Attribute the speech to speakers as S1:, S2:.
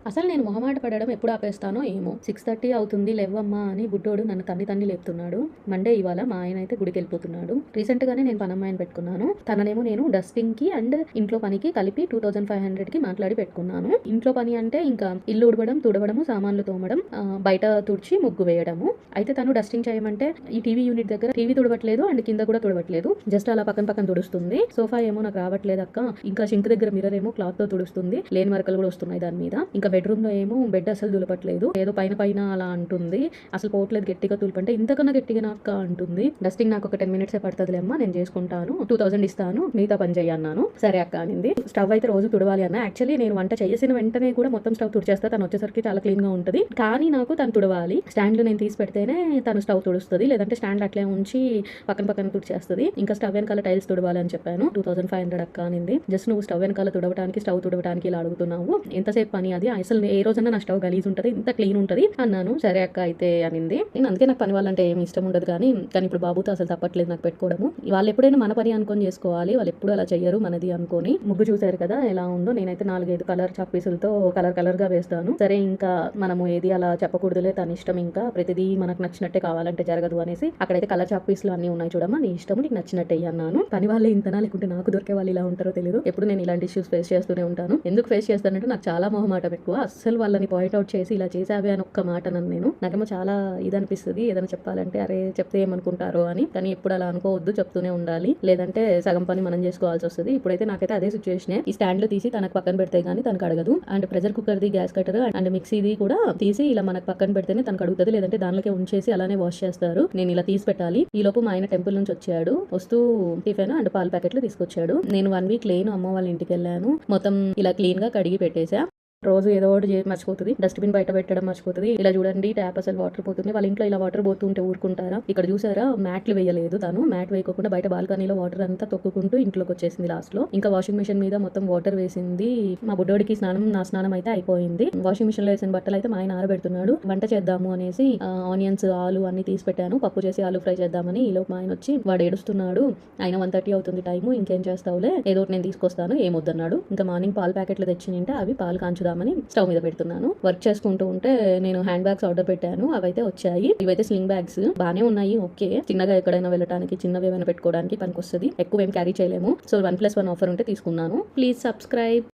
S1: అసలు నేను మొహమాట పడడం ఎప్పుడు ఆపేస్తానో ఏమో. 6:30 అవుతుంది లేవ్వమ్మా అని బుడ్డోడు నన్ను తన్ని లేపుతున్నాడు. మండే ఇవాళ మా ఆయన అయితే గుడికి వెళ్ళిపోతున్నాడు. రీసెంట్ గానే నేను పనమ్మాయిని పెట్టుకున్నాను. తననేమో నేను డస్టింగ్ కి అండ్ ఇంట్లో పనికి కలిపి 2500 కి మాట్లాడి పెట్టుకున్నాను. ఇంట్లో పని అంటే ఇంకా ఇల్లు ఉడవడం, తుడవడము, సామాన్లు తోమడం, బయట తుడిచి ముగ్గు వేయడము. అయితే తను డస్టింగ్ చేయమంటే ఈ టీవీ యూనిట్ దగ్గర టీవీ తుడవట్లేదు అండ్ కింద కూడా తుడవట్లేదు. జస్ట్ అలా పక్కన పక్కన తుడుస్తుంది. సోఫా ఏమో నాకు రావట్లేదు అక్క. ఇంకా సింక్ దగ్గర మిర్రర్ ఏమో క్లాత్ తో తుడుస్తుంది. లేని మరకలు కూడా వస్తున్నాయి దాని మీద. ఇంకా బెడ్రూమ్ లో ఏమో బెడ్ అసలు దులపట్లేదు. ఏదో పైన పైన అలా అంటుంది. అసలు పోవట్లేదు గట్టిగా తులపంటే ఇంతకన్నా గట్టిగా నాకు అంటుంది. డస్టింగ్ నాకు ఒక 10 minutes పడుతుంది అమ్మా, నేను చేసుకుంటాను, 2000 ఇస్తాను, మిగతా పని చేయన్నాను. సరే అక్క అనింది. స్టవ్ అయితే రోజు తుడవాలి అన్న. యాక్చువల్లీ నేను వంట చేసిన వెంటనే కూడా మొత్తం స్టవ్ తుడిచేస్తా. తను వచ్చేసరికి చాలా క్లీన్ గా ఉంటుంది. కానీ నాకు తను తుడవాలి. స్టాండ్ నేను తీసి పెడితేనే తను స్టవ్ తుడుస్తుంది. లేదంటే స్టాండ్ అట్లే ఉంచి పక్కన పక్కన తుడిచేస్తుంది. ఇంకా స్టవ్ వెనకాల టైల్స్ తుడవాలి అని చెప్పాను. 2500 అక్క అనింది. జస్ట్ నువ్వు స్టవ్ వెనకాల తుడవడానికి, స్టవ్ తుడవడానికి ఇలా అడుగుతున్నావు, ఎంతసేపు పని అది? అసలు ఏ రోజన్నా నా స్టవ్ గలీజ్ ఉంటుంది, ఇంత క్లీన్ ఉంటుంది అన్నాను. సరే అక్క అయితే అనింది. నేను అందుకే నాకు పని వాళ్ళంటే ఏమి ఇష్టం ఉండదు. కానీ ఇప్పుడు బాబుతో అసలు తప్పట్లేదు నాకు పెట్టుకోవడము. వాళ్ళు ఎప్పుడైనా మన పని అనుకొని చేసుకోవాలి, వాళ్ళు ఎప్పుడు అలా చెయ్యరు మనది అనుకొని. ముగ్గు చూసారు కదా ఎలా ఉందో. నేనైతే 4-5 కలర్ చాక్ పీసులతో కలర్ గా వేస్తాను. సరే ఇంకా మనము ఏది అలా చెప్పకూడదులే, తన ఇష్టం, ఇంకా ప్రతిదీ మనకు నచ్చినట్టే కావాలంటే జరగదు అనేసి అక్కడైతే కలర్ చాక్ పీసులు అన్ని ఉన్నాయి చూడమ్మా, నీ ఇష్టం, నీకు నచ్చినట్టే అన్నాను. పని వాళ్ళే ఇంతనా లేకుంటే నాకు దొరికే వాళ్ళు ఇలా ఉంటారో తెలియదు. ఎప్పుడు నేను ఇలాంటి ఇష్యూస్ ఫేస్ చేస్తూనే ఉంటాను. ఎందుకు ఫేస్ చేస్తానంటే నాకు చాలా మొహమాటం ఎక్కువ. అస్సలు వాళ్ళని పాయింట్అవుట్ చేసి ఇలా చేసావే అని ఒక్క మాట నన్ను నేను, నాకేమో చాలా ఇది అనిపిస్తుంది ఏదైనా చెప్పాలంటే, అరే చెప్తే ఏమనుకుంటారో అని. కానీ ఎప్పుడు అలా అనుకోవద్దు, చెప్తూనే ఉండాలి. లేదంటే సగం పని మనం చేసుకోవాల్సి వస్తుంది. ఇప్పుడైతే నాకైతే అదే సిచ్యువేషన్. ఈ స్టాండ్ లో తీసి తనకు పక్కన పెడితే గానీ తనకు అడగదు. అండ్ ప్రెషర్ కుక్కర్ ది, గ్యాస్ కట్టర్ అండ్ మిక్సీది కూడా తీసి ఇలా మనకు పక్కన పెడితేనే తనకు అడుగుతుంది. లేదంటే దానిలోకే ఉంచేసి అలానే వాష్ చేస్తారు. నేను ఇలా తీసి పెట్టాలి. ఈ లోపు మా ఆయన టెంపుల్ నుంచి వచ్చాడు. వస్తూ టిఫిన్ అండ్ పాల ప్యాకెట్లు తీసుకొచ్చాడు. నేను 1 week లేను, అమ్మ వాళ్ళ ఇంటికి వెళ్ళాను. మొత్తం ఇలా క్లీన్ గా కడిగి పెట్టేశా. రోజు ఏదో ఒకటి మర్చిపోతుంది. డస్ట్బిన్ బయట పెట్టడం మర్చిపోతుంది. ఇలా చూడండి ట్యాప్ అసలు వాటర్ పోతుంది. వాళ్ళ ఇంట్లో ఇలా వాటర్ పోతుంటే ఊరుకుంటారా? ఇక్కడ చూసారా మ్యాట్లు వేయలేదు. తను మ్యాట్ వేయకుండా బయట బాల్కనీలో వాటర్ అంతా తొక్కుకుంటూ ఇంట్లోకి వచ్చేసింది లాస్ట్ లో. ఇంకా వాషింగ్ మిషన్ మీద మొత్తం వాటర్ వేసింది. మా బుడ్డోడికి స్నానం, నా స్నానం అయితే అయిపోయింది. వాషింగ్ మిషన్ లో వేసిన బట్టలు అయితే మా ఆయన ఆరబెడుతున్నాడు. వంట చేద్దాము అనేసి ఆనియన్స్, ఆలు అన్ని తీసి పెట్టాను. పప్పు చేసి ఆలు ఫ్రై చేద్దామని ఈ లోపు మా ఆయన వచ్చి వాడు ఏడుస్తున్నాడు. ఆయన 1:30 అవుతుంది టైము, ఇంకేం చేస్తావులే, ఏదో ఒకటి నేను తీసుకొస్తాను, ఏమొద్దన్నాడు. ఇంకా మార్నింగ్ పాల ప్యాకెట్లు తెచ్చినింటే అవి పాలు కాంచుదామని స్టవ్ మీద పెడుతున్నాను. వర్క్ చేసుకుంటూ ఉంటే నేను హ్యాండ్ బ్యాగ్స్ ఆర్డర్ పెట్టాను. అవైతే వచ్చాయి. ఇవైతే స్లింగ్ బ్యాగ్స్ బానే ఉన్నాయి. ఓకే, చిన్నగా ఎక్కడైనా వెళ్ళడానికి, చిన్నవి ఏమైనా పెట్టుకోవడానికి పనికొస్తుంది. ఎక్కువ ఏం క్యారీ చేయలేము. సో 1+1 ఆఫర్ ఉంటే తీసుకున్నాను. Please subscribe.